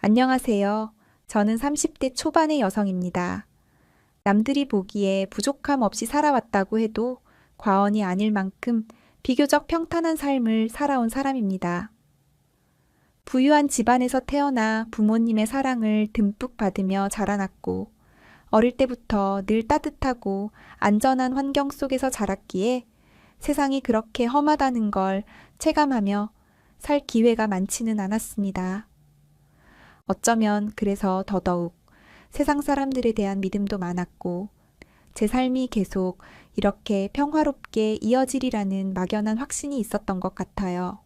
안녕하세요. 저는 30대 초반의 여성입니다. 남들이 보기에 부족함 없이 살아왔다고 해도 과언이 아닐 만큼 비교적 평탄한 삶을 살아온 사람입니다. 부유한 집안에서 태어나 부모님의 사랑을 듬뿍 받으며 자라났고, 어릴 때부터 늘 따뜻하고 안전한 환경 속에서 자랐기에 세상이 그렇게 험하다는 걸 체감하며 살 기회가 많지는 않았습니다. 어쩌면 그래서 더더욱 세상 사람들에 대한 믿음도 많았고, 제 삶이 계속 이렇게 평화롭게 이어지리라는 막연한 확신이 있었던 것 같아요.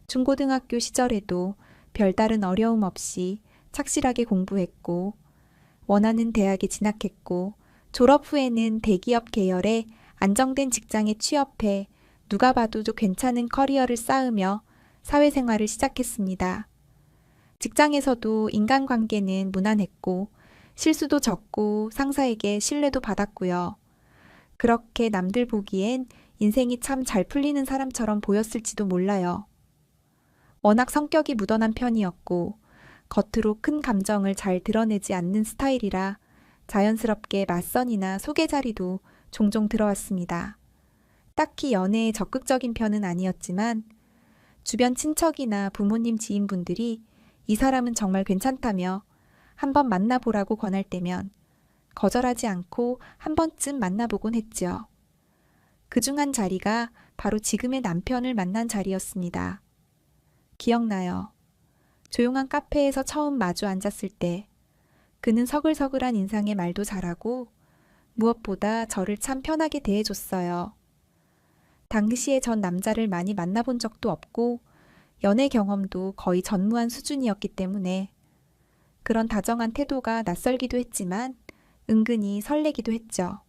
중고등학교 시절에도 별다른 어려움 없이 착실하게 공부했고, 원하는 대학에 진학했고, 졸업 후에는 대기업 계열의 안정된 직장에 취업해 누가 봐도 좀 괜찮은 커리어를 쌓으며 사회생활을 시작했습니다. 직장에서도 인간관계는 무난했고, 실수도 적고 상사에게 신뢰도 받았고요. 그렇게 남들 보기엔 인생이 참 잘 풀리는 사람처럼 보였을지도 몰라요. 워낙 성격이 묻어난 편이었고, 겉으로 큰 감정을 잘 드러내지 않는 스타일이라 자연스럽게 맞선이나 소개 자리도 종종 들어왔습니다. 딱히 연애에 적극적인 편은 아니었지만, 주변 친척이나 부모님 지인분들이 이 사람은 정말 괜찮다며 한번 만나보라고 권할 때면 거절하지 않고 한 번쯤 만나보곤 했죠. 그중 한 자리가 바로 지금의 남편을 만난 자리였습니다. 기억나요. 조용한 카페에서 처음 마주 앉았을 때 그는 서글서글한 인상에 말도 잘하고 무엇보다 저를 참 편하게 대해줬어요. 당시에 전 남자를 많이 만나본 적도 없고 연애 경험도 거의 전무한 수준이었기 때문에 그런 다정한 태도가 낯설기도 했지만 은근히 설레기도 했죠.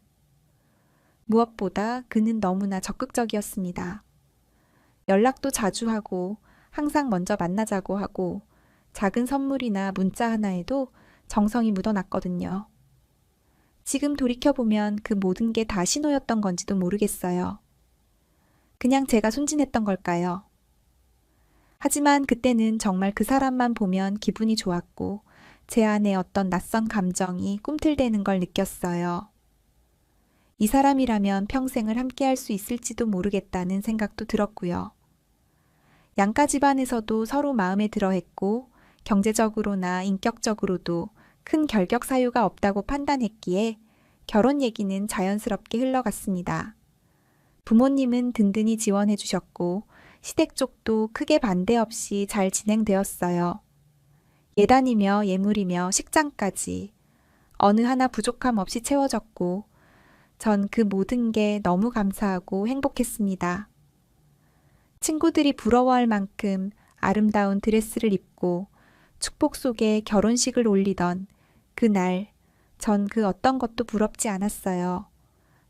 무엇보다 그는 너무나 적극적이었습니다. 연락도 자주 하고 항상 먼저 만나자고 하고 작은 선물이나 문자 하나에도 정성이 묻어났거든요. 지금 돌이켜보면 그 모든 게 다 신호였던 건지도 모르겠어요. 그냥 제가 순진했던 걸까요? 하지만 그때는 정말 그 사람만 보면 기분이 좋았고 제 안에 어떤 낯선 감정이 꿈틀대는 걸 느꼈어요. 이 사람이라면 평생을 함께할 수 있을지도 모르겠다는 생각도 들었고요. 양가 집안에서도 서로 마음에 들어 했고 경제적으로나 인격적으로도 큰 결격 사유가 없다고 판단했기에 결혼 얘기는 자연스럽게 흘러갔습니다. 부모님은 든든히 지원해 주셨고 시댁 쪽도 크게 반대 없이 잘 진행되었어요. 예단이며 예물이며 식장까지 어느 하나 부족함 없이 채워졌고 전 그 모든 게 너무 감사하고 행복했습니다. 친구들이 부러워할 만큼 아름다운 드레스를 입고 축복 속에 결혼식을 올리던 그날 전 그 어떤 것도 부럽지 않았어요.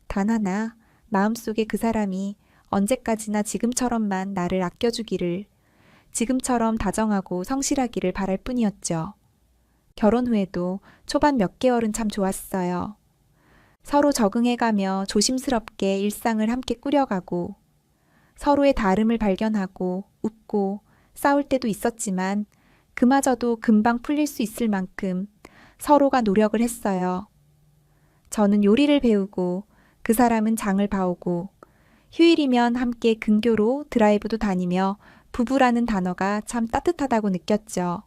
단 하나 마음속에 그 사람이 언제까지나 지금처럼만 나를 아껴주기를, 지금처럼 다정하고 성실하기를 바랄 뿐이었죠. 결혼 후에도 초반 몇 개월은 참 좋았어요. 서로 적응해가며 조심스럽게 일상을 함께 꾸려가고 서로의 다름을 발견하고 웃고 싸울 때도 있었지만 그마저도 금방 풀릴 수 있을 만큼 서로가 노력을 했어요. 저는 요리를 배우고 그 사람은 장을 봐오고 휴일이면 함께 근교로 드라이브도 다니며 부부라는 단어가 참 따뜻하다고 느꼈죠.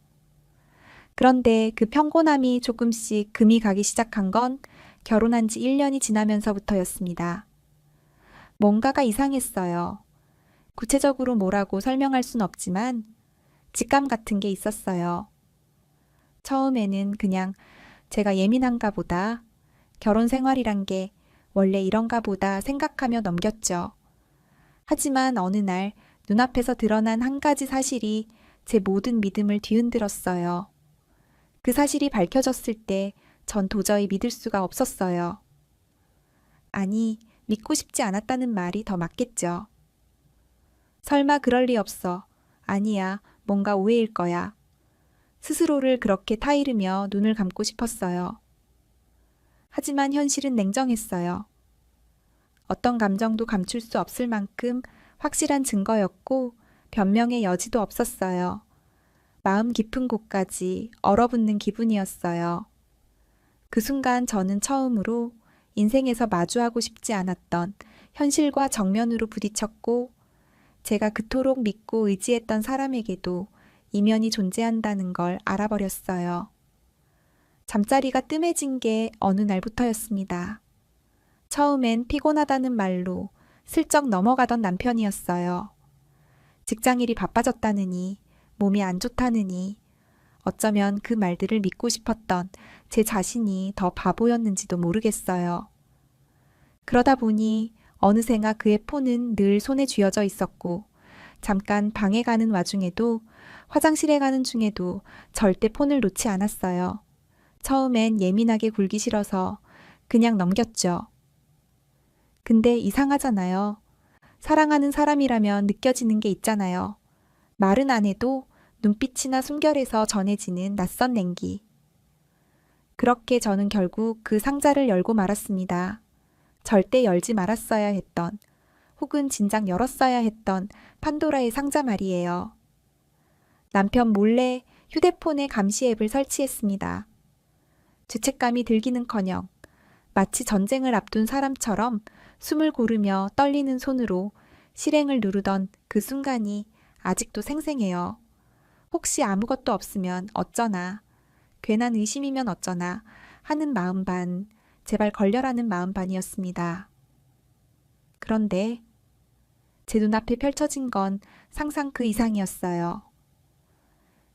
그런데 그 평온함이 조금씩 금이 가기 시작한 건 결혼한 지 1년이 지나면서부터였습니다. 뭔가가 이상했어요. 구체적으로 뭐라고 설명할 순 없지만 직감 같은 게 있었어요. 처음에는 그냥 제가 예민한가 보다, 결혼 생활이란 게 원래 이런가 보다 생각하며 넘겼죠. 하지만 어느 날 눈앞에서 드러난 한 가지 사실이 제 모든 믿음을 뒤흔들었어요. 그 사실이 밝혀졌을 때 전 도저히 믿을 수가 없었어요. 아니, 믿고 싶지 않았다는 말이 더 맞겠죠. 설마 그럴 리 없어. 아니야, 뭔가 오해일 거야. 스스로를 그렇게 타이르며 눈을 감고 싶었어요. 하지만 현실은 냉정했어요. 어떤 감정도 감출 수 없을 만큼 확실한 증거였고 변명의 여지도 없었어요. 마음 깊은 곳까지 얼어붙는 기분이었어요. 그 순간 저는 처음으로 인생에서 마주하고 싶지 않았던 현실과 정면으로 부딪혔고, 제가 그토록 믿고 의지했던 사람에게도 이면이 존재한다는 걸 알아버렸어요. 잠자리가 뜸해진 게 어느 날부터였습니다. 처음엔 피곤하다는 말로 슬쩍 넘어가던 남편이었어요. 직장일이 바빠졌다느니, 몸이 안 좋다느니, 어쩌면 그 말들을 믿고 싶었던 제 자신이 더 바보였는지도 모르겠어요. 그러다 보니 어느새가 그의 폰은 늘 손에 쥐어져 있었고, 잠깐 방에 가는 와중에도, 화장실에 가는 중에도 절대 폰을 놓지 않았어요. 처음엔 예민하게 굴기 싫어서 그냥 넘겼죠. 근데 이상하잖아요. 사랑하는 사람이라면 느껴지는 게 있잖아요. 말은 안 해도 눈빛이나 숨결에서 전해지는 낯선 냉기. 그렇게 저는 결국 그 상자를 열고 말았습니다. 절대 열지 말았어야 했던, 혹은 진작 열었어야 했던 판도라의 상자 말이에요. 남편 몰래 휴대폰에 감시 앱을 설치했습니다. 죄책감이 들기는커녕 마치 전쟁을 앞둔 사람처럼 숨을 고르며 떨리는 손으로 실행을 누르던 그 순간이 아직도 생생해요. 혹시 아무것도 없으면 어쩌나, 괜한 의심이면 어쩌나 하는 마음 반, 제발 걸려라는 마음 반이었습니다. 그런데 제 눈앞에 펼쳐진 건 상상 그 이상이었어요.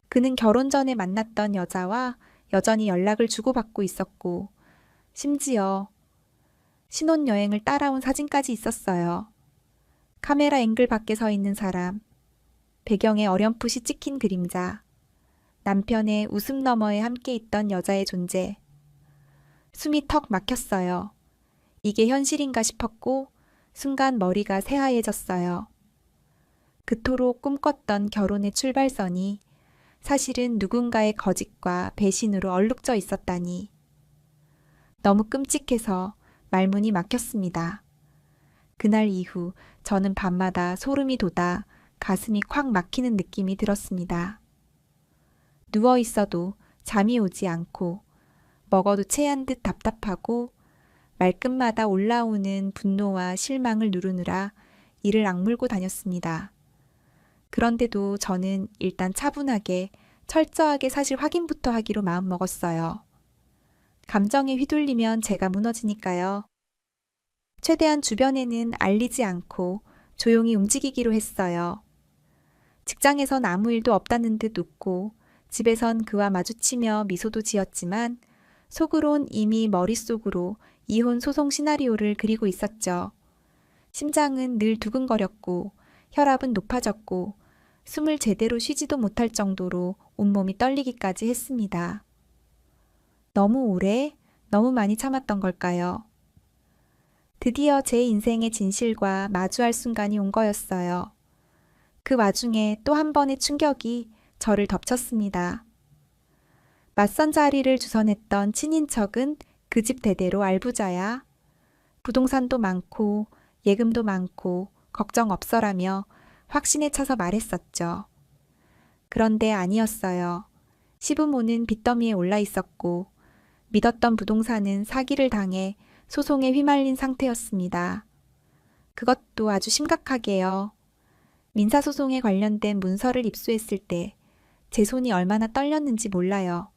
그는 결혼 전에 만났던 여자와 여전히 연락을 주고받고 있었고, 심지어 신혼여행을 따라온 사진까지 있었어요. 카메라 앵글 밖에 서 있는 사람, 배경에 어렴풋이 찍힌 그림자, 남편의 웃음 너머에 함께 있던 여자의 존재. 숨이 턱 막혔어요. 이게 현실인가 싶었고, 순간 머리가 새하얘졌어요. 그토록 꿈꿨던 결혼의 출발선이 사실은 누군가의 거짓과 배신으로 얼룩져 있었다니. 너무 끔찍해서 말문이 막혔습니다. 그날 이후 저는 밤마다 소름이 돋아 가슴이 콱 막히는 느낌이 들었습니다. 누워 있어도 잠이 오지 않고, 먹어도 체한 듯 답답하고, 말끝마다 올라오는 분노와 실망을 누르느라 이를 악물고 다녔습니다. 그런데도 저는 일단 차분하게, 철저하게 사실 확인부터 하기로 마음먹었어요. 감정에 휘둘리면 제가 무너지니까요. 최대한 주변에는 알리지 않고 조용히 움직이기로 했어요. 직장에선 아무 일도 없다는 듯 웃고, 집에선 그와 마주치며 미소도 지었지만, 속으론 이미 머릿속으로 이혼 소송 시나리오를 그리고 있었죠. 심장은 늘 두근거렸고, 혈압은 높아졌고, 숨을 제대로 쉬지도 못할 정도로 온몸이 떨리기까지 했습니다. 너무 오래, 너무 많이 참았던 걸까요? 드디어 제 인생의 진실과 마주할 순간이 온 거였어요. 그 와중에 또 한 번의 충격이 저를 덮쳤습니다. 맞선 자리를 주선했던 친인척은 그 집 대대로 알부자야. 부동산도 많고 예금도 많고 걱정 없어라며 확신에 차서 말했었죠. 그런데 아니었어요. 시부모는 빚더미에 올라 있었고, 믿었던 부동산은 사기를 당해 소송에 휘말린 상태였습니다. 그것도 아주 심각하게요. 민사소송에 관련된 문서를 입수했을 때 제 손이 얼마나 떨렸는지 몰라요.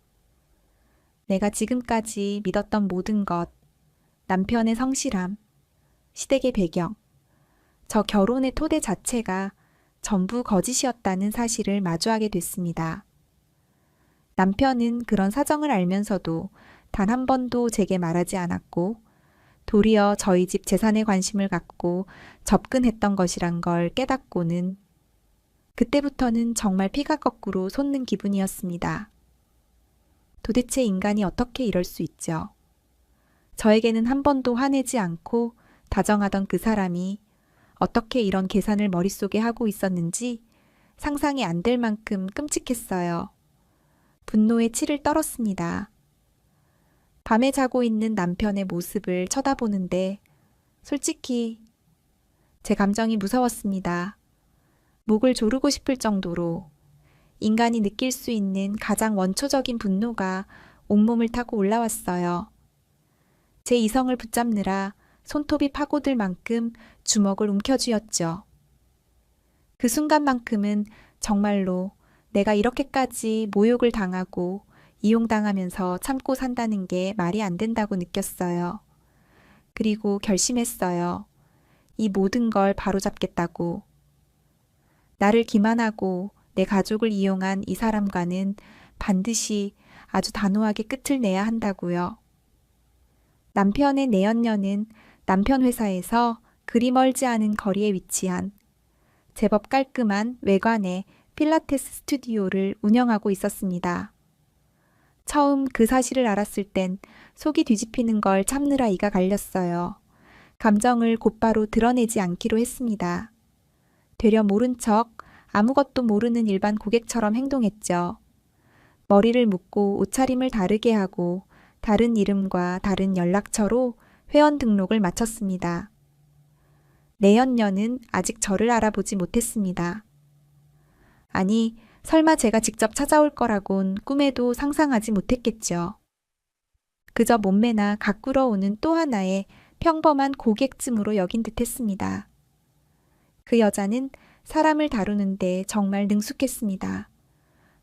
내가 지금까지 믿었던 모든 것, 남편의 성실함, 시댁의 배경, 저 결혼의 토대 자체가 전부 거짓이었다는 사실을 마주하게 됐습니다. 남편은 그런 사정을 알면서도 단 한 번도 제게 말하지 않았고, 도리어 저희 집 재산에 관심을 갖고 접근했던 것이란 걸 깨닫고는, 그때부터는 정말 피가 거꾸로 솟는 기분이었습니다. 도대체 인간이 어떻게 이럴 수 있죠? 저에게는 한 번도 화내지 않고 다정하던 그 사람이 어떻게 이런 계산을 머릿속에 하고 있었는지 상상이 안 될 만큼 끔찍했어요. 분노에 치를 떨었습니다. 밤에 자고 있는 남편의 모습을 쳐다보는데 솔직히 제 감정이 무서웠습니다. 목을 조르고 싶을 정도로 인간이 느낄 수 있는 가장 원초적인 분노가 온몸을 타고 올라왔어요. 제 이성을 붙잡느라 손톱이 파고들 만큼 주먹을 움켜쥐었죠. 그 순간만큼은 정말로 내가 이렇게까지 모욕을 당하고 이용당하면서 참고 산다는 게 말이 안 된다고 느꼈어요. 그리고 결심했어요. 이 모든 걸 바로잡겠다고. 나를 기만하고 내 가족을 이용한 이 사람과는 반드시 아주 단호하게 끝을 내야 한다고요. 남편의 내연녀는 남편 회사에서 그리 멀지 않은 거리에 위치한 제법 깔끔한 외관의 필라테스 스튜디오를 운영하고 있었습니다. 처음 그 사실을 알았을 땐 속이 뒤집히는 걸 참느라 이가 갈렸어요. 감정을 곧바로 드러내지 않기로 했습니다. 되려 모른 척 아무것도 모르는 일반 고객처럼 행동했죠. 머리를 묶고 옷차림을 다르게 하고 다른 이름과 다른 연락처로 회원 등록을 마쳤습니다. 내연녀는 아직 저를 알아보지 못했습니다. 아니, 설마 제가 직접 찾아올 거라곤 꿈에도 상상하지 못했겠죠. 그저 몸매나 가꾸러오는 또 하나의 평범한 고객쯤으로 여긴 듯 했습니다. 그 여자는 사람을 다루는데 정말 능숙했습니다.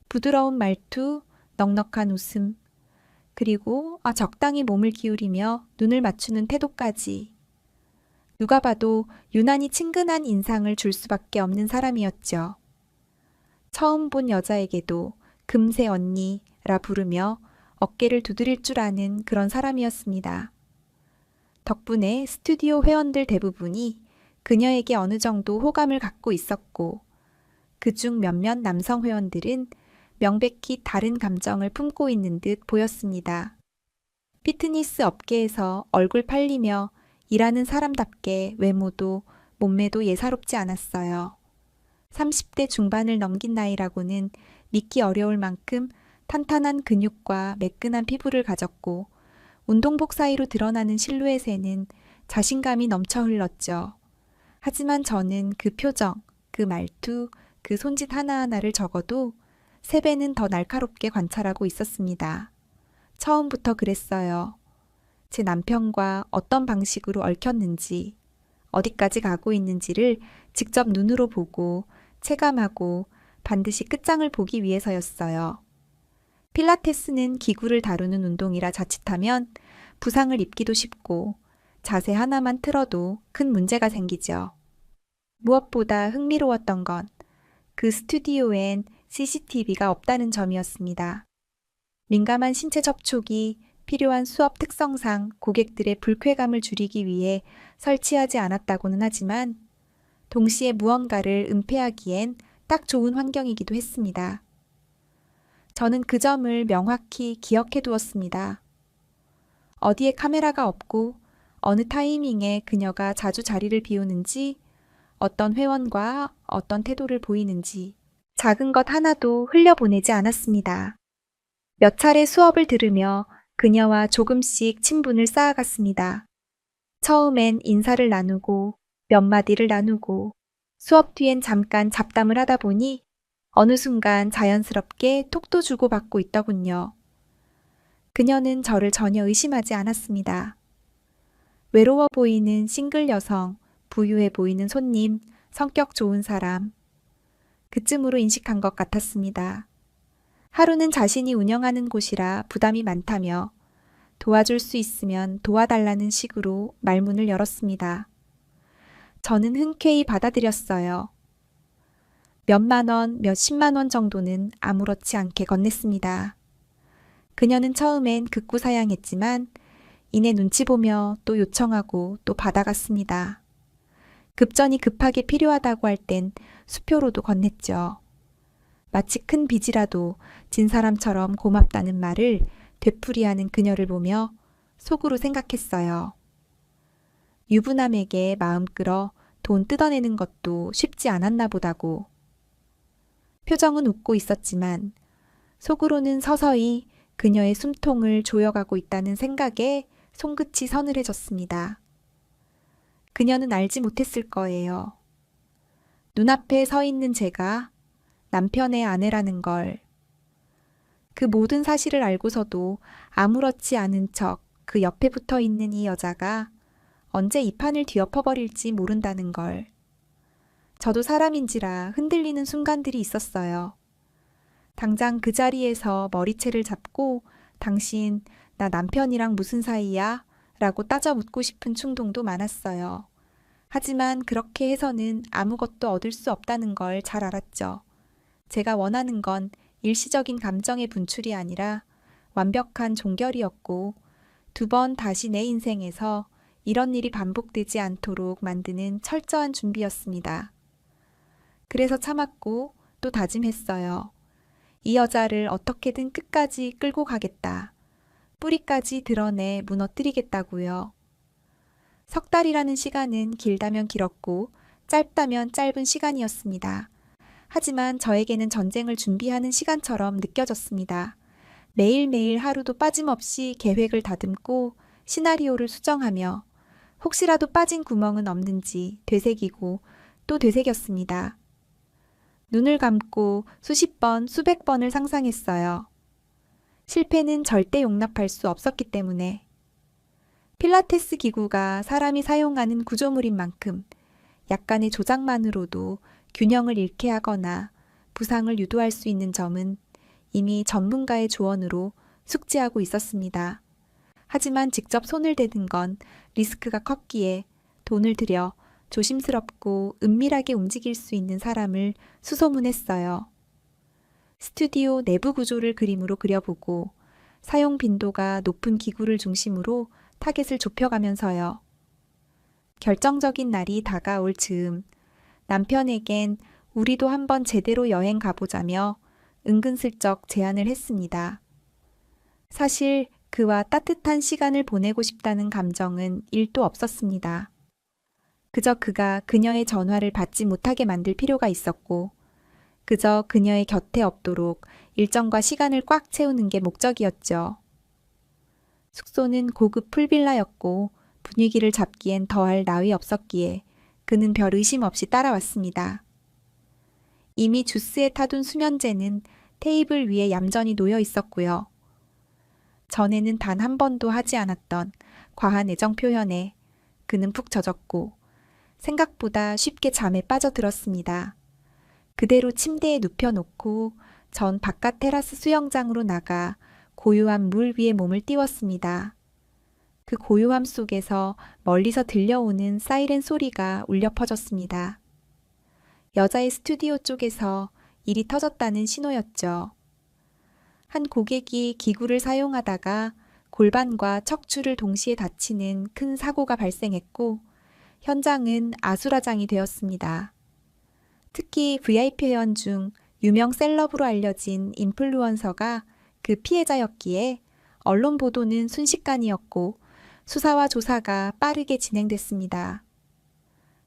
부드러운 말투, 넉넉한 웃음, 그리고 적당히 몸을 기울이며 눈을 맞추는 태도까지. 누가 봐도 유난히 친근한 인상을 줄 수밖에 없는 사람이었죠. 처음 본 여자에게도 금세 언니라 부르며 어깨를 두드릴 줄 아는 그런 사람이었습니다. 덕분에 스튜디오 회원들 대부분이 그녀에게 어느 정도 호감을 갖고 있었고, 그중 몇몇 남성 회원들은 명백히 다른 감정을 품고 있는 듯 보였습니다. 피트니스 업계에서 얼굴 팔리며 일하는 사람답게 외모도 몸매도 예사롭지 않았어요. 30대 중반을 넘긴 나이라고는 믿기 어려울 만큼 탄탄한 근육과 매끈한 피부를 가졌고 운동복 사이로 드러나는 실루엣에는 자신감이 넘쳐 흘렀죠. 하지만 저는 그 표정, 그 말투, 그 손짓 하나하나를 적어도 3배는 더 날카롭게 관찰하고 있었습니다. 처음부터 그랬어요. 제 남편과 어떤 방식으로 얽혔는지, 어디까지 가고 있는지를 직접 눈으로 보고 체감하고 반드시 끝장을 보기 위해서였어요. 필라테스는 기구를 다루는 운동이라 자칫하면 부상을 입기도 쉽고 자세 하나만 틀어도 큰 문제가 생기죠. 무엇보다 흥미로웠던 건 그 스튜디오엔 CCTV가 없다는 점이었습니다. 민감한 신체 접촉이 필요한 수업 특성상 고객들의 불쾌감을 줄이기 위해 설치하지 않았다고는 하지만 동시에 무언가를 은폐하기엔 딱 좋은 환경이기도 했습니다. 저는 그 점을 명확히 기억해 두었습니다. 어디에 카메라가 없고 어느 타이밍에 그녀가 자주 자리를 비우는지, 어떤 회원과 어떤 태도를 보이는지 작은 것 하나도 흘려보내지 않았습니다. 몇 차례 수업을 들으며 그녀와 조금씩 친분을 쌓아갔습니다. 처음엔 인사를 나누고 몇 마디를 나누고 수업 뒤엔 잠깐 잡담을 하다 보니 어느 순간 자연스럽게 톡도 주고받고 있더군요. 그녀는 저를 전혀 의심하지 않았습니다. 외로워 보이는 싱글 여성, 부유해 보이는 손님, 성격 좋은 사람. 그쯤으로 인식한 것 같았습니다. 하루는 자신이 운영하는 곳이라 부담이 많다며 도와줄 수 있으면 도와달라는 식으로 말문을 열었습니다. 저는 흔쾌히 받아들였어요. 몇만 원, 몇십만 원 정도는 아무렇지 않게 건넸습니다. 그녀는 처음엔 극구사양했지만 이내 눈치 보며 또 요청하고 또 받아갔습니다. 급전이 급하게 필요하다고 할 땐 수표로도 건넸죠. 마치 큰 빚이라도 진 사람처럼 고맙다는 말을 되풀이하는 그녀를 보며 속으로 생각했어요. 유부남에게 마음 끌어 돈 뜯어내는 것도 쉽지 않았나 보다고. 표정은 웃고 있었지만 속으로는 서서히 그녀의 숨통을 조여가고 있다는 생각에 손끝이 서늘해졌습니다. 그녀는 알지 못했을 거예요. 눈앞에 서 있는 제가 남편의 아내라는 걸. 그 모든 사실을 알고서도 아무렇지 않은 척 그 옆에 붙어 있는 이 여자가 언제 이 판을 뒤엎어버릴지 모른다는 걸. 저도 사람인지라 흔들리는 순간들이 있었어요. 당장 그 자리에서 머리채를 잡고 당신 나 남편이랑 무슨 사이야? 라고 따져 묻고 싶은 충동도 많았어요. 하지만 그렇게 해서는 아무것도 얻을 수 없다는 걸 잘 알았죠. 제가 원하는 건 일시적인 감정의 분출이 아니라 완벽한 종결이었고 2번 다시 내 인생에서 이런 일이 반복되지 않도록 만드는 철저한 준비였습니다. 그래서 참았고 또 다짐했어요. 이 여자를 어떻게든 끝까지 끌고 가겠다. 뿌리까지 드러내 무너뜨리겠다고요. 3달이라는 시간은 길다면 길었고 짧다면 짧은 시간이었습니다. 하지만 저에게는 전쟁을 준비하는 시간처럼 느껴졌습니다. 매일매일 하루도 빠짐없이 계획을 다듬고 시나리오를 수정하며 혹시라도 빠진 구멍은 없는지 되새기고 또 되새겼습니다. 눈을 감고 수십 번, 수백 번을 상상했어요. 실패는 절대 용납할 수 없었기 때문에. 필라테스 기구가 사람이 사용하는 구조물인 만큼 약간의 조작만으로도 균형을 잃게 하거나 부상을 유도할 수 있는 점은 이미 전문가의 조언으로 숙지하고 있었습니다. 하지만 직접 손을 대는 건 리스크가 컸기에 돈을 들여 조심스럽고 은밀하게 움직일 수 있는 사람을 수소문했어요. 스튜디오 내부 구조를 그림으로 그려보고 사용 빈도가 높은 기구를 중심으로 타겟을 좁혀가면서요. 결정적인 날이 다가올 즈음 남편에겐 우리도 한번 제대로 여행 가보자며 은근슬쩍 제안을 했습니다. 사실 그와 따뜻한 시간을 보내고 싶다는 감정은 1도 없었습니다. 그저 그가 그녀의 전화를 받지 못하게 만들 필요가 있었고 그저 그녀의 곁에 없도록 일정과 시간을 꽉 채우는 게 목적이었죠. 숙소는 고급 풀빌라였고 분위기를 잡기엔 더할 나위 없었기에 그는 별 의심 없이 따라왔습니다. 이미 주스에 타둔 수면제는 테이블 위에 얌전히 놓여 있었고요. 전에는 단 한 번도 하지 않았던 과한 애정 표현에 그는 푹 젖었고 생각보다 쉽게 잠에 빠져들었습니다. 그대로 침대에 눕혀놓고 전 바깥 테라스 수영장으로 나가 고요한 물 위에 몸을 띄웠습니다. 그 고요함 속에서 멀리서 들려오는 사이렌 소리가 울려 퍼졌습니다. 여자의 스튜디오 쪽에서 일이 터졌다는 신호였죠. 한 고객이 기구를 사용하다가 골반과 척추를 동시에 다치는 큰 사고가 발생했고 현장은 아수라장이 되었습니다. 특히 VIP 회원 중 유명 셀럽으로 알려진 인플루언서가 그 피해자였기에 언론 보도는 순식간이었고 수사와 조사가 빠르게 진행됐습니다.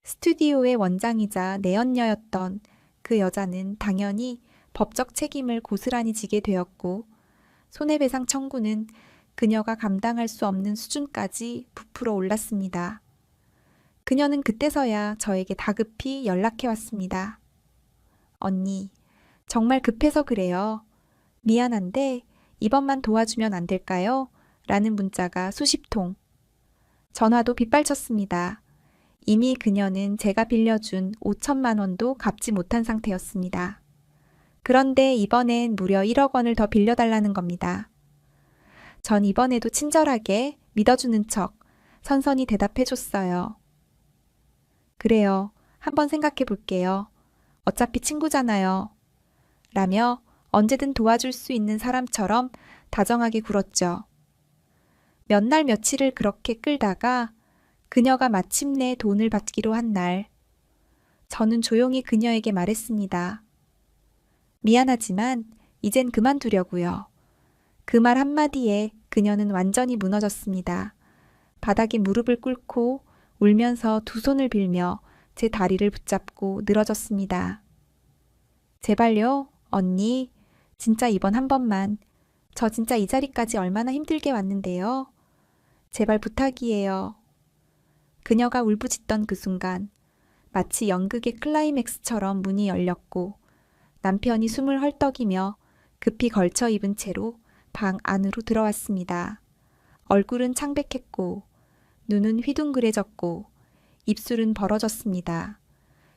스튜디오의 원장이자 내연녀였던 그 여자는 당연히 법적 책임을 고스란히 지게 되었고 손해배상 청구는 그녀가 감당할 수 없는 수준까지 부풀어 올랐습니다. 그녀는 그때서야 저에게 다급히 연락해 왔습니다. 언니, 정말 급해서 그래요. 미안한데 이번만 도와주면 안 될까요? 라는 문자가 수십 통. 전화도 빗발쳤습니다. 이미 그녀는 제가 빌려준 5천만 원도 갚지 못한 상태였습니다. 그런데 이번엔 무려 1억 원을 더 빌려달라는 겁니다. 전 이번에도 친절하게 믿어주는 척 선선히 대답해줬어요. 그래요. 한번 생각해 볼게요. 어차피 친구잖아요. 라며 언제든 도와줄 수 있는 사람처럼 다정하게 굴었죠. 몇 날 며칠을 그렇게 끌다가 그녀가 마침내 돈을 받기로 한 날, 저는 조용히 그녀에게 말했습니다. 미안하지만 이젠 그만두려고요. 그 말 한마디에 그녀는 완전히 무너졌습니다. 바닥에 무릎을 꿇고 울면서 두 손을 빌며 제 다리를 붙잡고 늘어졌습니다. 제발요, 언니. 진짜 이번 한 번만. 저 진짜 이 자리까지 얼마나 힘들게 왔는데요. 제발 부탁이에요. 그녀가 울부짖던 그 순간 마치 연극의 클라이맥스처럼 문이 열렸고 남편이 숨을 헐떡이며 급히 걸쳐 입은 채로 방 안으로 들어왔습니다. 얼굴은 창백했고 눈은 휘둥그레졌고 입술은 벌어졌습니다.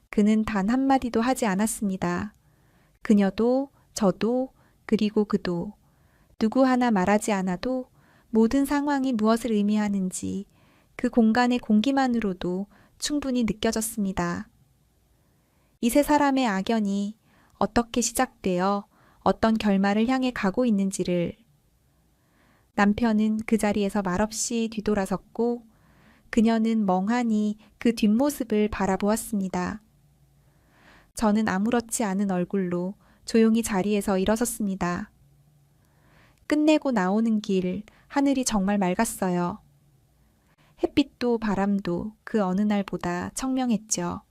그는 단 한마디도 하지 않았습니다. 그녀도 저도 그리고 그도 누구 하나 말하지 않아도 모든 상황이 무엇을 의미하는지 그 공간의 공기만으로도 충분히 느껴졌습니다. 이 세 사람의 악연이 어떻게 시작되어 어떤 결말을 향해 가고 있는지를 남편은 그 자리에서 말없이 뒤돌아섰고 그녀는 멍하니 그 뒷모습을 바라보았습니다. 저는 아무렇지 않은 얼굴로 조용히 자리에서 일어섰습니다. 끝내고 나오는 길, 하늘이 정말 맑았어요. 햇빛도 바람도 그 어느 날보다 청명했죠.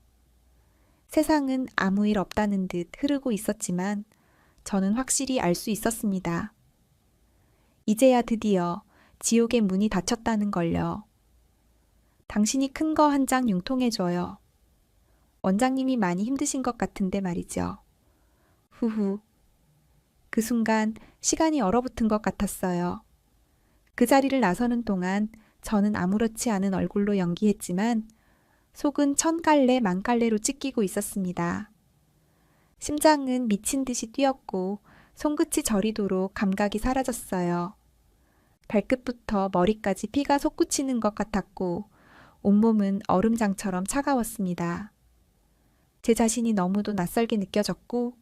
세상은 아무 일 없다는 듯 흐르고 있었지만 저는 확실히 알 수 있었습니다. 이제야 드디어 지옥의 문이 닫혔다는 걸요. 당신이 큰 거 한 장 융통해줘요. 원장님이 많이 힘드신 것 같은데 말이죠. 후후. 그 순간 시간이 얼어붙은 것 같았어요. 그 자리를 나서는 동안 저는 아무렇지 않은 얼굴로 연기했지만 속은 천갈래 만갈래로 찢기고 있었습니다. 심장은 미친 듯이 뛰었고 손끝이 저리도록 감각이 사라졌어요. 발끝부터 머리까지 피가 솟구치는 것 같았고 온몸은 얼음장처럼 차가웠습니다. 제 자신이 너무도 낯설게 느껴졌고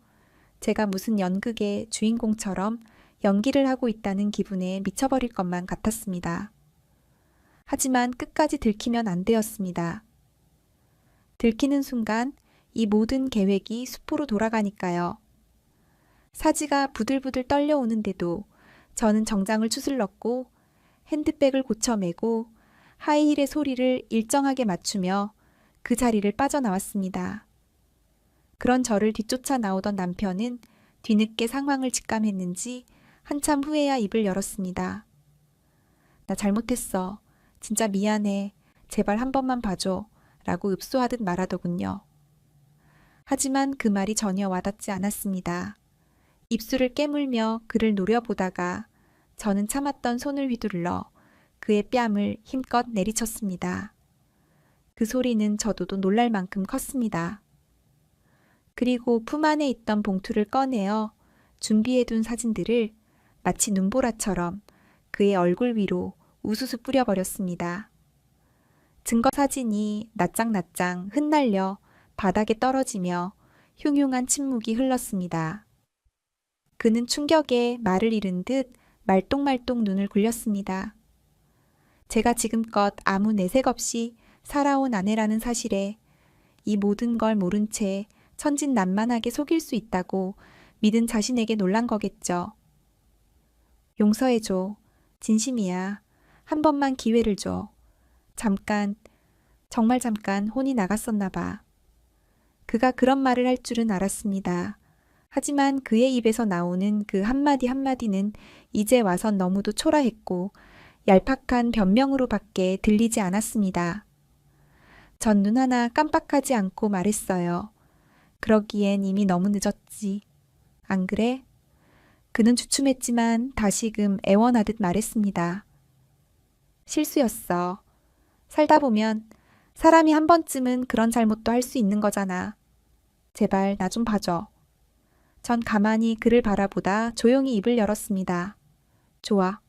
제가 무슨 연극의 주인공처럼 연기를 하고 있다는 기분에 미쳐버릴 것만 같았습니다. 하지만 끝까지 들키면 안 되었습니다. 들키는 순간 이 모든 계획이 수포로 돌아가니까요. 사지가 부들부들 떨려오는데도 저는 정장을 추슬렀고 핸드백을 고쳐매고 하이힐의 소리를 일정하게 맞추며 그 자리를 빠져나왔습니다. 그런 저를 뒤쫓아 나오던 남편은 뒤늦게 상황을 직감했는지 한참 후에야 입을 열었습니다. 나 잘못했어. 진짜 미안해. 제발 한 번만 봐줘. 라고 읍소하듯 말하더군요. 하지만 그 말이 전혀 와닿지 않았습니다. 입술을 깨물며 그를 노려보다가 저는 참았던 손을 휘둘러 그의 뺨을 힘껏 내리쳤습니다. 그 소리는 저도 놀랄 만큼 컸습니다. 그리고 품 안에 있던 봉투를 꺼내어 준비해둔 사진들을 마치 눈보라처럼 그의 얼굴 위로 우수수 뿌려버렸습니다. 증거 사진이 낯장낯장 흩날려 바닥에 떨어지며 흉흉한 침묵이 흘렀습니다. 그는 충격에 말을 잃은 듯 말똥말똥 눈을 굴렸습니다. 제가 지금껏 아무 내색 없이 살아온 아내라는 사실에 이 모든 걸 모른 채 천진난만하게 속일 수 있다고 믿은 자신에게 놀란 거겠죠. 용서해줘. 진심이야. 한 번만 기회를 줘. 잠깐, 정말 잠깐 혼이 나갔었나 봐. 그가 그런 말을 할 줄은 알았습니다. 하지만 그의 입에서 나오는 그 한마디 한마디는 이제 와선 너무도 초라했고 얄팍한 변명으로밖에 들리지 않았습니다. 전 눈 하나 깜빡하지 않고 말했어요. 그러기엔 이미 너무 늦었지. 안 그래? 그는 주춤했지만 다시금 애원하듯 말했습니다. 실수였어. 살다 보면 사람이 한 번쯤은 그런 잘못도 할 수 있는 거잖아. 제발 나 좀 봐줘. 전 가만히 그를 바라보다 조용히 입을 열었습니다. 좋아.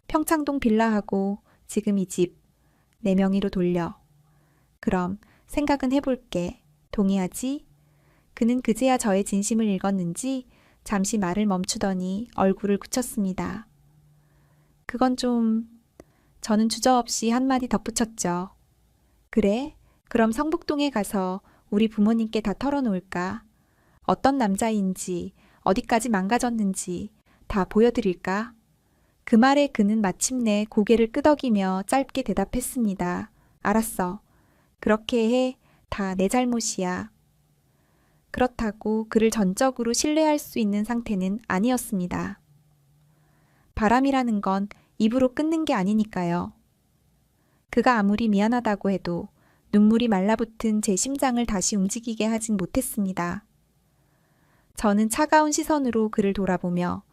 평창동 빌라하고 지금 이 집 내 명의로 돌려. 그럼 생각은 해볼게. 동의하지? 그는 그제야 저의 진심을 읽었는지 잠시 말을 멈추더니 얼굴을 굳혔습니다. 그건 좀... 저는 주저없이 한마디 덧붙였죠. 그래? 그럼 성북동에 가서 우리 부모님께 다 털어놓을까? 어떤 남자인지, 어디까지 망가졌는지 다 보여드릴까? 그 말에 그는 마침내 고개를 끄덕이며 짧게 대답했습니다. 알았어. 그렇게 해. 다 내 잘못이야. 그렇다고 그를 전적으로 신뢰할 수 있는 상태는 아니었습니다. 바람이라는 건 입으로 끊는 게 아니니까요. 그가 아무리 미안하다고 해도 눈물이 말라붙은 제 심장을 다시 움직이게 하진 못했습니다. 저는 차가운 시선으로 그를 돌아보며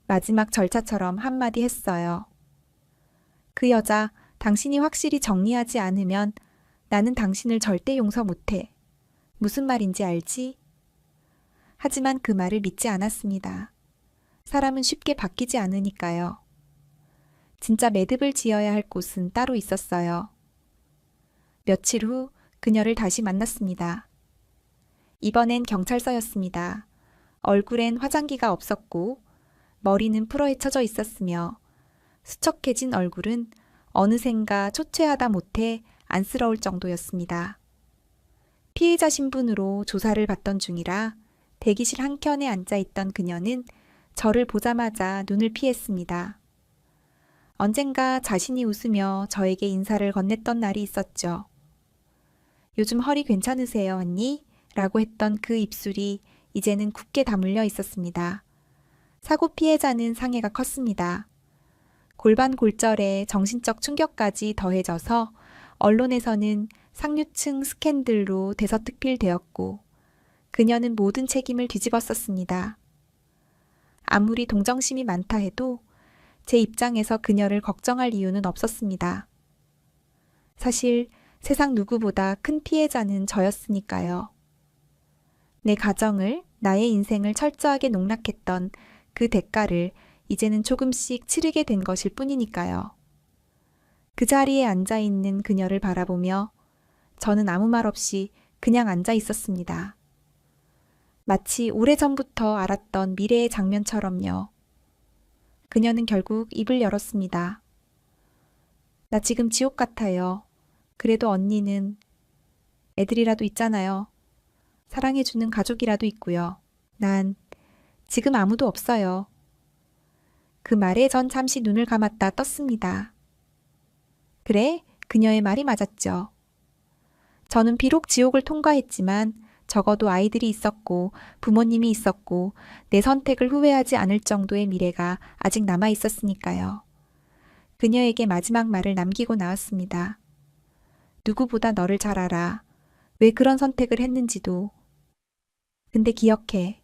마지막 절차처럼 한마디 했어요. 그 여자, 당신이 확실히 정리하지 않으면 나는 당신을 절대 용서 못해. 무슨 말인지 알지? 하지만 그 말을 믿지 않았습니다. 사람은 쉽게 바뀌지 않으니까요. 진짜 매듭을 지어야 할 곳은 따로 있었어요. 며칠 후 그녀를 다시 만났습니다. 이번엔 경찰서였습니다. 얼굴엔 화장기가 없었고 머리는 풀어헤쳐져 있었으며 수척해진 얼굴은 어느샌가 초췌하다 못해 안쓰러울 정도였습니다. 피해자 신분으로 조사를 받던 중이라 대기실 한켠에 앉아있던 그녀는 저를 보자마자 눈을 피했습니다. 언젠가 자신이 웃으며 저에게 인사를 건넸던 날이 있었죠. 요즘 허리 괜찮으세요, 언니? 라고 했던 그 입술이 이제는 굳게 다물려 있었습니다. 사고 피해자는 상해가 컸습니다. 골반 골절에 정신적 충격까지 더해져서 언론에서는 상류층 스캔들로 대서특필되었고 그녀는 모든 책임을 뒤집었었습니다. 아무리 동정심이 많다 해도 제 입장에서 그녀를 걱정할 이유는 없었습니다. 사실 세상 누구보다 큰 피해자는 저였으니까요. 내 가정을, 나의 인생을 철저하게 농락했던 그 대가를 이제는 조금씩 치르게 된 것일 뿐이니까요. 그 자리에 앉아있는 그녀를 바라보며 저는 아무 말 없이 그냥 앉아 있었습니다. 마치 오래전부터 알았던 미래의 장면처럼요. 그녀는 결국 입을 열었습니다. 나 지금 지옥 같아요. 그래도 언니는 애들이라도 있잖아요. 사랑해주는 가족이라도 있고요. 난 지금 아무도 없어요. 그 말에 전 잠시 눈을 감았다 떴습니다. 그래, 그녀의 말이 맞았죠. 저는 비록 지옥을 통과했지만 적어도 아이들이 있었고 부모님이 있었고 내 선택을 후회하지 않을 정도의 미래가 아직 남아 있었으니까요. 그녀에게 마지막 말을 남기고 나왔습니다. 누구보다 너를 잘 알아. 왜 그런 선택을 했는지도. 근데 기억해.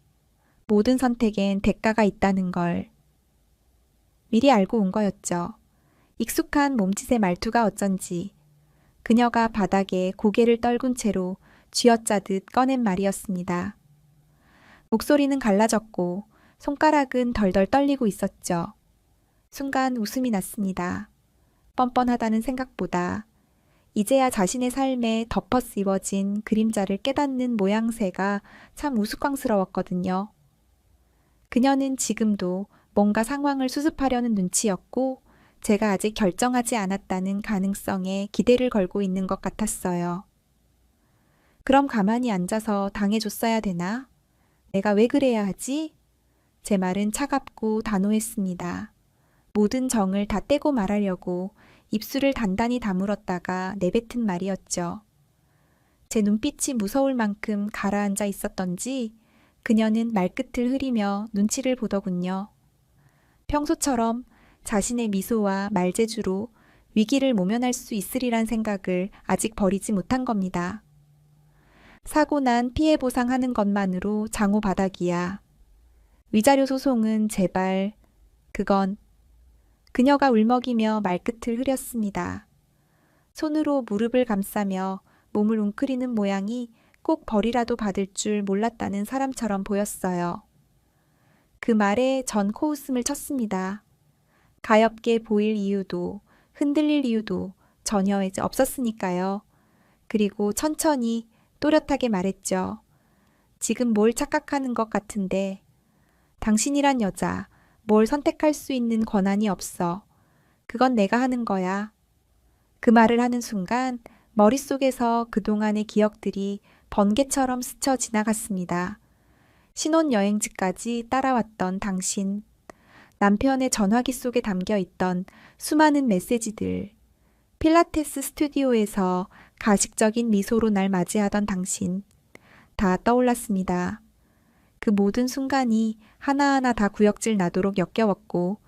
모든 선택엔 대가가 있다는 걸. 미리 알고 온 거였죠. 익숙한 몸짓의 말투가 어쩐지 그녀가 바닥에 고개를 떨군 채로 쥐어짜듯 꺼낸 말이었습니다. 목소리는 갈라졌고 손가락은 덜덜 떨리고 있었죠. 순간 웃음이 났습니다. 뻔뻔하다는 생각보다 이제야 자신의 삶에 덮어 씌워진 그림자를 깨닫는 모양새가 참 우스꽝스러웠거든요. 그녀는 지금도 뭔가 상황을 수습하려는 눈치였고 제가 아직 결정하지 않았다는 가능성에 기대를 걸고 있는 것 같았어요. 그럼 가만히 앉아서 당해줬어야 되나? 내가 왜 그래야 하지? 제 말은 차갑고 단호했습니다. 모든 정을 다 떼고 말하려고 입술을 단단히 다물었다가 내뱉은 말이었죠. 제 눈빛이 무서울 만큼 가라앉아 있었던지 그녀는 말끝을 흐리며 눈치를 보더군요. 평소처럼 자신의 미소와 말재주로 위기를 모면할 수 있으리란 생각을 아직 버리지 못한 겁니다. 사고 난 피해 보상하는 것만으로 장호 바닥이야. 위자료 소송은 제발, 그건. 그녀가 울먹이며 말끝을 흐렸습니다. 손으로 무릎을 감싸며 몸을 웅크리는 모양이 꼭 벌이라도 받을 줄 몰랐다는 사람처럼 보였어요. 그 말에 전 코웃음을 쳤습니다. 가엾게 보일 이유도 흔들릴 이유도 전혀 없었으니까요. 그리고 천천히 또렷하게 말했죠. 지금 뭘 착각하는 것 같은데 당신이란 여자 뭘 선택할 수 있는 권한이 없어. 그건 내가 하는 거야. 그 말을 하는 순간 머릿속에서 그동안의 기억들이 번개처럼 스쳐 지나갔습니다. 신혼여행지까지 따라왔던 당신, 남편의 전화기 속에 담겨 있던 수많은 메시지들, 필라테스 스튜디오에서 가식적인 미소로 날 맞이하던 당신, 다 떠올랐습니다. 그 모든 순간이 하나하나 다 구역질 나도록 역겨웠고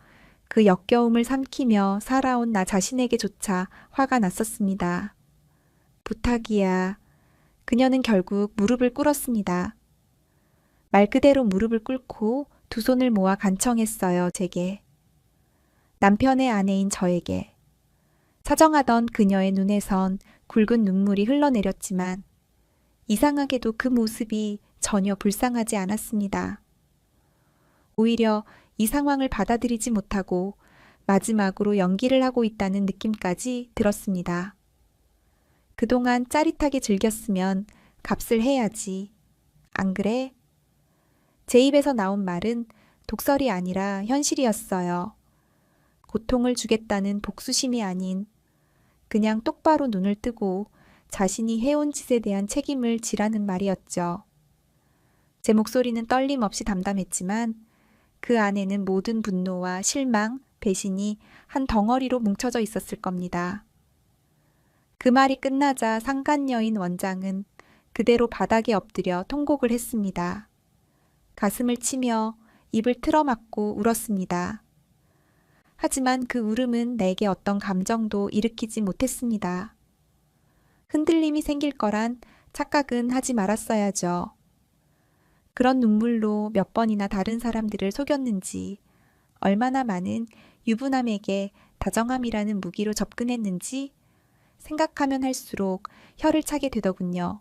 그 역겨움을 삼키며 살아온 나 자신에게조차 화가 났었습니다. 부탁이야. 그녀는 결국 무릎을 꿇었습니다. 말 그대로 무릎을 꿇고 두 손을 모아 간청했어요, 제게. 남편의 아내인 저에게. 사정하던 그녀의 눈에선 굵은 눈물이 흘러내렸지만 이상하게도 그 모습이 전혀 불쌍하지 않았습니다. 오히려 이 상황을 받아들이지 못하고 마지막으로 연기를 하고 있다는 느낌까지 들었습니다. 그동안 짜릿하게 즐겼으면 값을 해야지. 안 그래? 제 입에서 나온 말은 독설이 아니라 현실이었어요. 고통을 주겠다는 복수심이 아닌 그냥 똑바로 눈을 뜨고 자신이 해온 짓에 대한 책임을 지라는 말이었죠. 제 목소리는 떨림 없이 담담했지만 그 안에는 모든 분노와 실망, 배신이 한 덩어리로 뭉쳐져 있었을 겁니다. 그 말이 끝나자 상간녀인 원장은 그대로 바닥에 엎드려 통곡을 했습니다. 가슴을 치며 입을 틀어막고 울었습니다. 하지만 그 울음은 내게 어떤 감정도 일으키지 못했습니다. 흔들림이 생길 거란 착각은 하지 말았어야죠. 그런 눈물로 몇 번이나 다른 사람들을 속였는지, 얼마나 많은 유부남에게 다정함이라는 무기로 접근했는지 생각하면 할수록 혀를 차게 되더군요.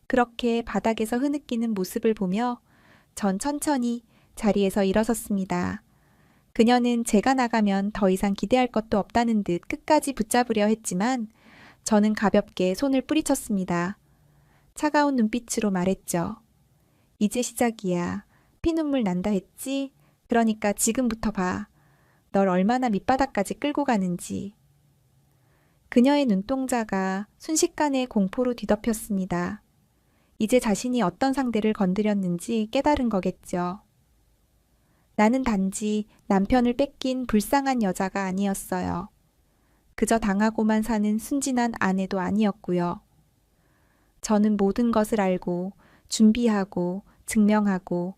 그렇게 바닥에서 흐느끼는 모습을 보며 전 천천히 자리에서 일어섰습니다. 그녀는 제가 나가면 더 이상 기대할 것도 없다는 듯 끝까지 붙잡으려 했지만 저는 가볍게 손을 뿌리쳤습니다. 차가운 눈빛으로 말했죠. 이제 시작이야. 피눈물 난다 했지? 그러니까 지금부터 봐. 널 얼마나 밑바닥까지 끌고 가는지. 그녀의 눈동자가 순식간에 공포로 뒤덮였습니다. 이제 자신이 어떤 상대를 건드렸는지 깨달은 거겠죠. 나는 단지 남편을 뺏긴 불쌍한 여자가 아니었어요. 그저 당하고만 사는 순진한 아내도 아니었고요. 저는 모든 것을 알고 준비하고 증명하고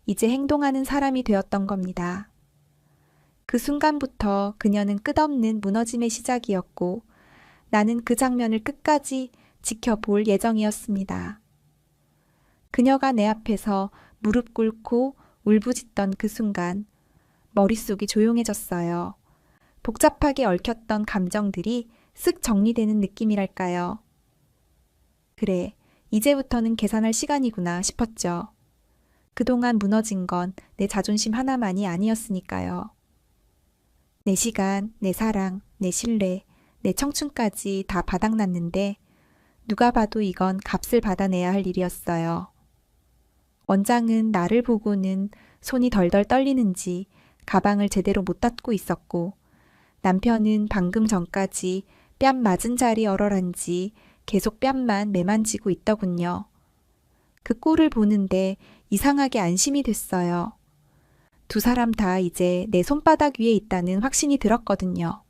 이제 행동하는 사람이 되었던 겁니다. 그 순간부터 그녀는 끝없는 무너짐의 시작이었고 나는 그 장면을 끝까지 지켜볼 예정이었습니다. 그녀가 내 앞에서 무릎 꿇고 울부짖던 그 순간 머릿속이 조용해졌어요. 복잡하게 얽혔던 감정들이 쓱 정리되는 느낌이랄까요. 그래, 이제부터는 계산할 시간이구나 싶었죠. 그동안 무너진 건 내 자존심 하나만이 아니었으니까요. 내 시간, 내 사랑, 내 신뢰, 내 청춘까지 다 바닥났는데 누가 봐도 이건 값을 받아내야 할 일이었어요. 원장은 나를 보고는 손이 덜덜 떨리는지 가방을 제대로 못 닫고 있었고 남편은 방금 전까지 뺨 맞은 자리 얼얼한지 계속 뺨만 매만지고 있더군요. 그 꼴을 보는데 이상하게 안심이 됐어요. 두 사람 다 이제 내 손바닥 위에 있다는 확신이 들었거든요.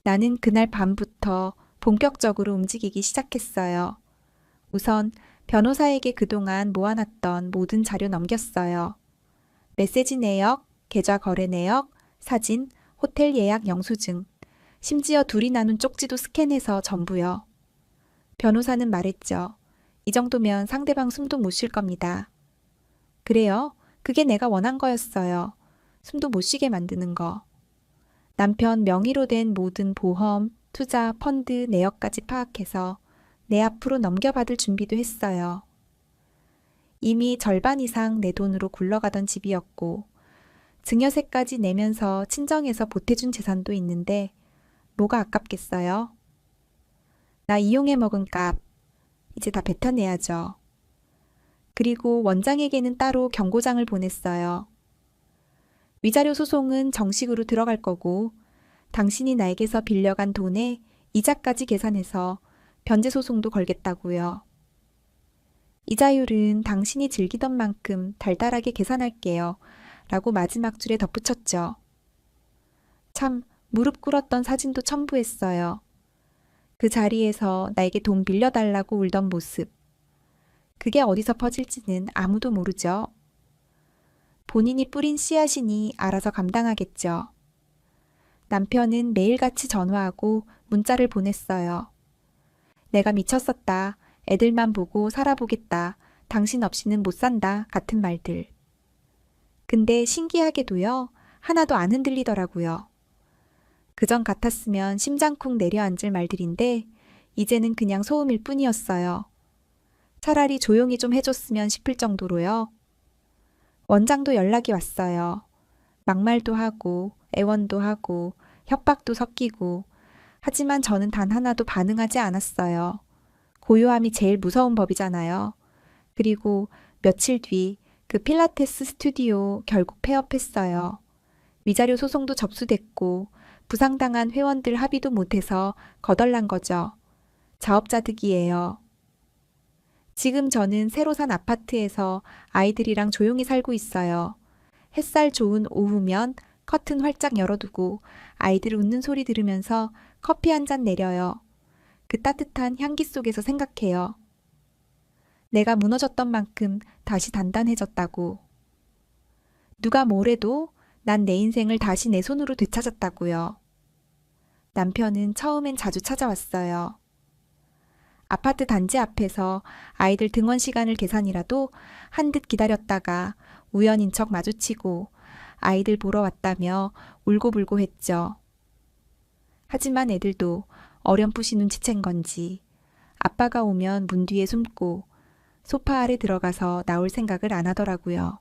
나는 그날 밤부터 본격적으로 움직이기 시작했어요. 우선 변호사에게 그동안 모아놨던 모든 자료 넘겼어요. 메시지 내역, 계좌 거래 내역, 사진, 호텔 예약 영수증, 심지어 둘이 나눈 쪽지도 스캔해서 전부요. 변호사는 말했죠. 이 정도면 상대방 숨도 못 쉴 겁니다. 그래요? 그게 내가 원한 거였어요. 숨도 못 쉬게 만드는 거. 남편 명의로 된 모든 보험, 투자, 펀드 내역까지 파악해서 내 앞으로 넘겨받을 준비도 했어요. 이미 절반 이상 내 돈으로 굴러가던 집이었고 증여세까지 내면서 친정에서 보태준 재산도 있는데 뭐가 아깝겠어요? 나 이용해 먹은 값 이제 다 뱉어내야죠. 그리고 원장에게는 따로 경고장을 보냈어요. 위자료 소송은 정식으로 들어갈 거고 당신이 나에게서 빌려간 돈에 이자까지 계산해서 변제 소송도 걸겠다고요. 이자율은 당신이 즐기던 만큼 달달하게 계산할게요. 라고 마지막 줄에 덧붙였죠. 참 무릎 꿇었던 사진도 첨부했어요. 그 자리에서 나에게 돈 빌려달라고 울던 모습. 그게 어디서 퍼질지는 아무도 모르죠. 본인이 뿌린 씨앗이니 알아서 감당하겠죠. 남편은 매일같이 전화하고 문자를 보냈어요. 내가 미쳤었다. 애들만 보고 살아보겠다. 당신 없이는 못 산다 같은 말들. 근데 신기하게도요, 하나도 안 흔들리더라고요. 그전 같았으면 심장 쿵 내려앉을 말들인데 이제는 그냥 소음일 뿐이었어요. 차라리 조용히 좀 해줬으면 싶을 정도로요. 원장도 연락이 왔어요. 막말도 하고 애원도 하고 협박도 섞이고, 하지만 저는 단 하나도 반응하지 않았어요. 고요함이 제일 무서운 법이잖아요. 그리고 며칠 뒤 그 필라테스 스튜디오 결국 폐업했어요. 위자료 소송도 접수됐고 부상당한 회원들 합의도 못해서 거덜난 거죠. 자업자득이에요. 지금 저는 새로 산 아파트에서 아이들이랑 조용히 살고 있어요. 햇살 좋은 오후면 커튼 활짝 열어두고 아이들 웃는 소리 들으면서 커피 한 잔 내려요. 그 따뜻한 향기 속에서 생각해요. 내가 무너졌던 만큼 다시 단단해졌다고. 누가 뭐래도 난 내 인생을 다시 내 손으로 되찾았다고요. 남편은 처음엔 자주 찾아왔어요. 아파트 단지 앞에서 아이들 등원 시간을 계산이라도 한 듯 기다렸다가 우연인 척 마주치고 아이들 보러 왔다며 울고불고 했죠. 하지만 애들도 어렴풋이 눈치챈 건지 아빠가 오면 문 뒤에 숨고 소파 아래 들어가서 나올 생각을 안 하더라고요.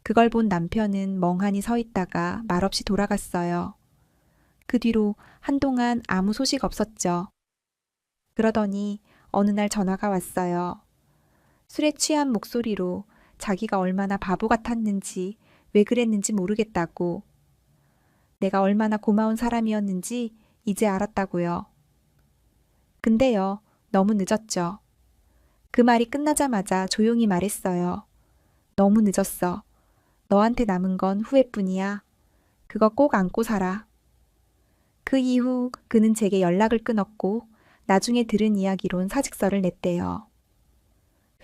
그걸 본 남편은 멍하니 서 있다가 말없이 돌아갔어요. 그 뒤로 한동안 아무 소식 없었죠. 그러더니 어느 날 전화가 왔어요. 술에 취한 목소리로 자기가 얼마나 바보 같았는지, 왜 그랬는지 모르겠다고. 내가 얼마나 고마운 사람이었는지 이제 알았다고요. 근데요, 너무 늦었죠. 그 말이 끝나자마자 조용히 말했어요. 너무 늦었어. 너한테 남은 건 후회뿐이야. 그거 꼭 안고 살아. 그 이후 그는 제게 연락을 끊었고 나중에 들은 이야기론 사직서를 냈대요.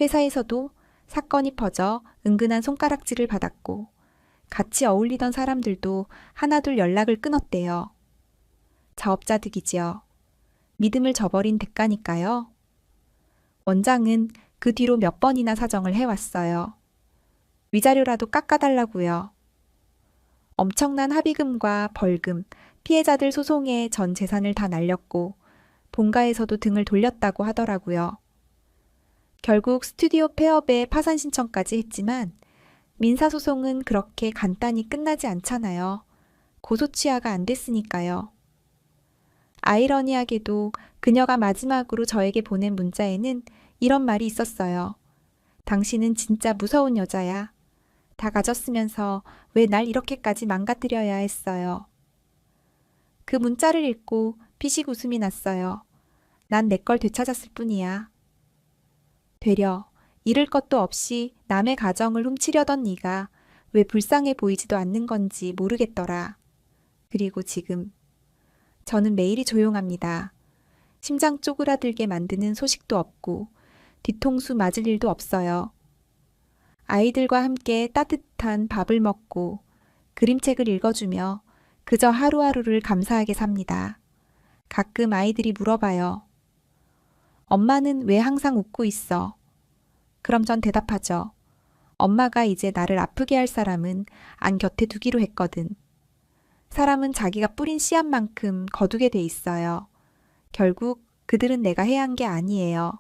회사에서도 사건이 퍼져 은근한 손가락질을 받았고 같이 어울리던 사람들도 하나둘 연락을 끊었대요. 자업자득이지요. 믿음을 저버린 대가니까요. 원장은 그 뒤로 몇 번이나 사정을 해왔어요. 위자료라도 깎아달라고요. 엄청난 합의금과 벌금, 피해자들 소송에 전 재산을 다 날렸고 본가에서도 등을 돌렸다고 하더라고요. 결국 스튜디오 폐업에 파산 신청까지 했지만 민사소송은 그렇게 간단히 끝나지 않잖아요. 고소취하가 안 됐으니까요. 아이러니하게도 그녀가 마지막으로 저에게 보낸 문자에는 이런 말이 있었어요. 당신은 진짜 무서운 여자야. 다 가졌으면서 왜 날 이렇게까지 망가뜨려야 했어요. 그 문자를 읽고 피식 웃음이 났어요. 난 내 걸 되찾았을 뿐이야. 되려 잃을 것도 없이 남의 가정을 훔치려던 네가 왜 불쌍해 보이지도 않는 건지 모르겠더라. 그리고 지금 저는 매일이 조용합니다. 심장 쪼그라들게 만드는 소식도 없고 뒤통수 맞을 일도 없어요. 아이들과 함께 따뜻한 밥을 먹고 그림책을 읽어주며 그저 하루하루를 감사하게 삽니다. 가끔 아이들이 물어봐요. 엄마는 왜 항상 웃고 있어? 그럼 전 대답하죠. 엄마가 이제 나를 아프게 할 사람은 안 곁에 두기로 했거든. 사람은 자기가 뿌린 씨앗만큼 거두게 돼 있어요. 결국 그들은 내가 해야 한 게 아니에요.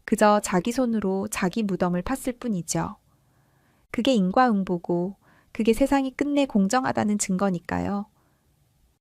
그저 자기 손으로 자기 무덤을 팠을 뿐이죠. 그게 인과응보고 그게 세상이 끝내 공정하다는 증거니까요.